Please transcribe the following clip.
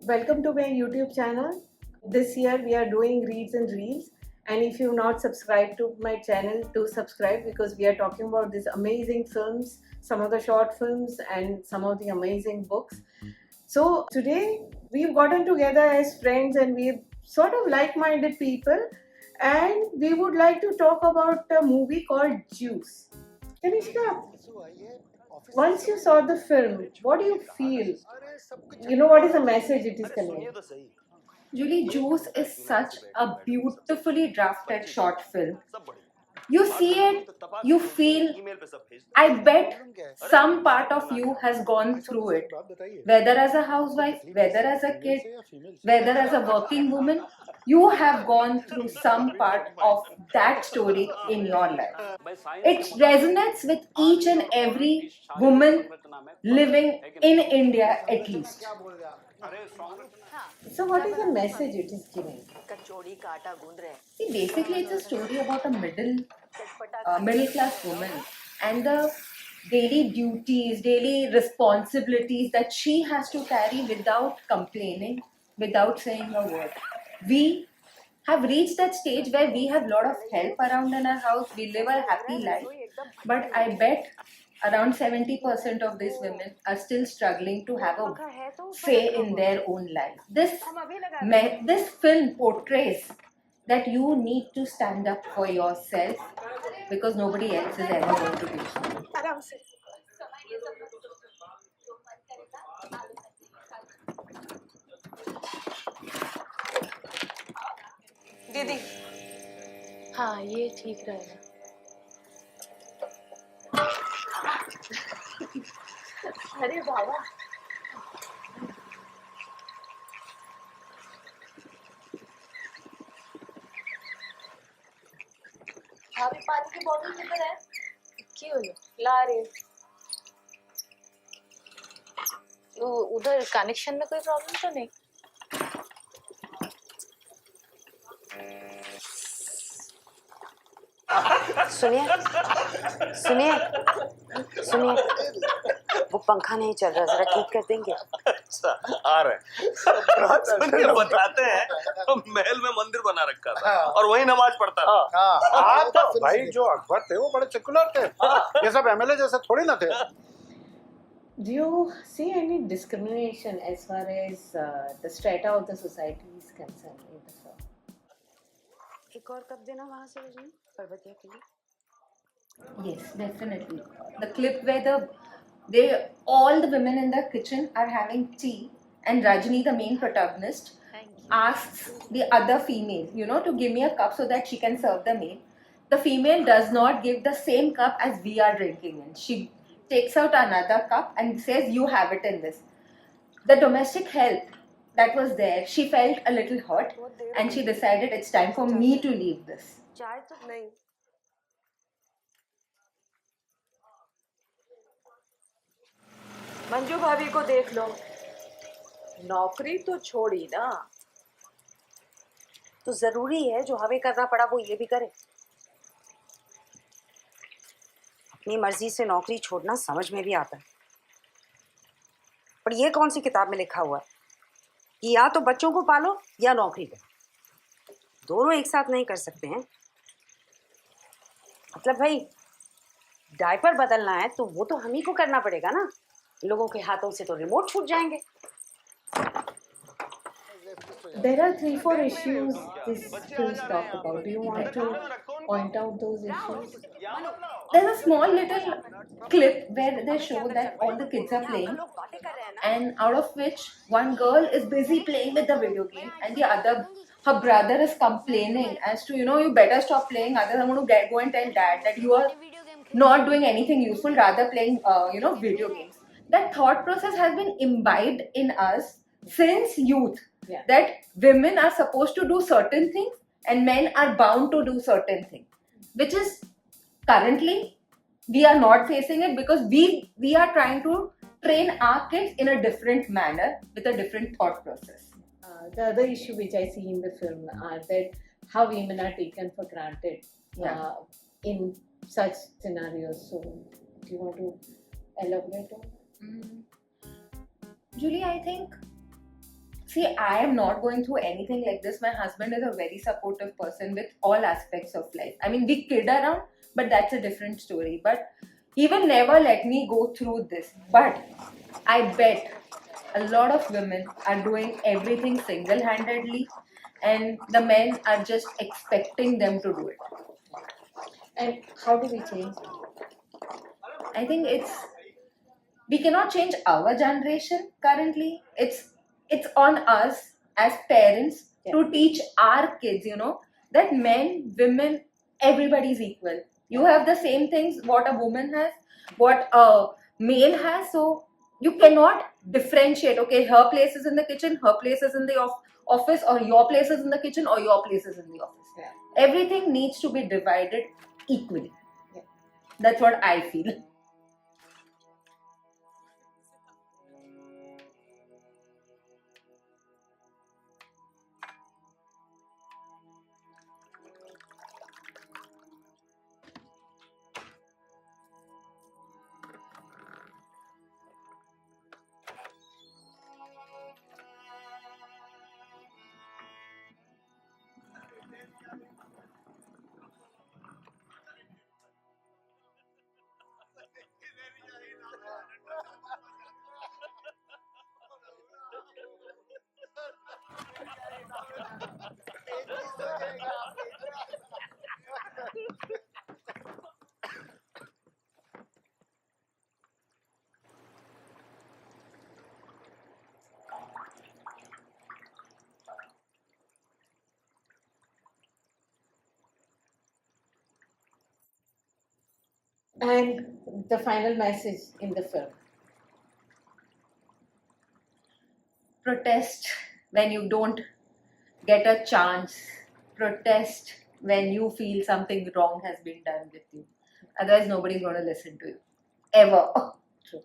Welcome to my YouTube channel. This year we are doing reads and reels, and if you've not subscribed to my channel, do subscribe because we are talking about these amazing films, some of the short films and some of the amazing books. So today we've gotten together as friends and we've sort of like-minded people, and we would like to talk about a movie called Juice. Kanishka, once you saw the film, what do you feel? You know what is the message it is conveying? Julie, Juice is such a beautifully drafted short film. You see it, you feel, I bet some part of you has gone through it. Whether as a housewife, whether as a kid, whether as a working woman, you have gone through some part of that story in your life. It resonates with each and every woman living in India at least. So, what is the message it is giving? See, basically, it's a story about a middle class woman and the daily duties, daily responsibilities that she has to carry without complaining, without saying a word. We have reached that stage where we have a lot of help around in our house. We live a happy life, but I bet around 70% of these women are still struggling to have a say in their own life. This film portrays that you need to stand up for yourself because nobody else is ever going to do so. दीदी, हाँ ये ठीक रहेगा। अरे बाबा, भाभी पानी की बोतल किधर है? क्यों ला रही? उधर कनेक्शन में कोई प्रॉब्लम तो नहीं? सुनिए सुनिए सुनिए, वो पंखा नहीं चल रहा, जरा ठीक कर देंगे? अच्छा, आ रहे सुनिए, बताते हैं तो महल में मंदिर बना रखा था और वही नमाज पढ़ता था। तो भाई जो अकबर थे वो बड़े सेकुलर थे, ये सब एमएलए जैसे थोड़ी ना थे। Do you see any discrimination as far as the strata of the society is concerned in the film? एक और कप देना वहां से रजनी, पर्वतिया के लिए। Yes, definitely. The clip where all the women in the kitchen are having tea, and Rajni, the main protagonist, asks the other female, to give me a cup so that she can serve the meal. The female does not give the same cup as we are drinking in. She takes out another cup and says, "You have it in this." The domestic help that was there, she felt a little hot and she decided it's time for me to leave this. चाय तो नहीं। मंजू भाभी को देख लो, नौकरी तो छोड़ी ना। तो जरूरी है जो हमें करना पड़ा वो ये भी करे। अपनी मर्जी से नौकरी छोड़ना समझ में भी आता है, पर ये कौन सी किताब में लिखा हुआ है कि या तो बच्चों को पालो या नौकरी करो, दोनों एक साथ नहीं कर सकते हैं। मतलब भाई डायपर बदलना है तो वो तो हम ही को करना पड़ेगा ना, लोगों के हाथों से तो रिमोट छूट जाएंगे। There are 3-4 issues this film talk about. Do you want to point out those issues? There's a small little clip where they show that all the kids are playing, and out of which one girl is busy playing with the video game, and her brother is complaining as to, you better stop playing, otherwise I'm going to go and tell dad that you are not doing anything useful, rather playing, video games. That thought process has been imbibed in us since youth. Yeah. That women are supposed to do certain things and men are bound to do certain things, which is currently we are not facing it because we are trying to train our kids in a different manner with a different thought process. The other issue which I see in the film are that how women are taken for granted in such scenarios. So, do you want to elaborate on? Julie, I think See, I am not going through anything like this. My husband is a very supportive person with all aspects of life. I mean, we kid around, but that's a different story. But he will never let me go through this. But I bet a lot of women are doing everything single handedly, and the men are just expecting them to do it. And how do we change? I think we cannot change our generation currently. It's on us as parents to teach our kids, that men, women, everybody's equal. You have the same things what a woman has, what a male has. So you cannot differentiate. Okay, her place is in the kitchen, her place is in the office, or your place is in the kitchen, or your place is in the office. Yeah. Everything needs to be divided equally. Yeah. That's what I feel. And the final message in the film. Protest when you don't get a chance. Protest when you feel something wrong has been done with you. Otherwise, nobody's going to listen to you. Ever. True.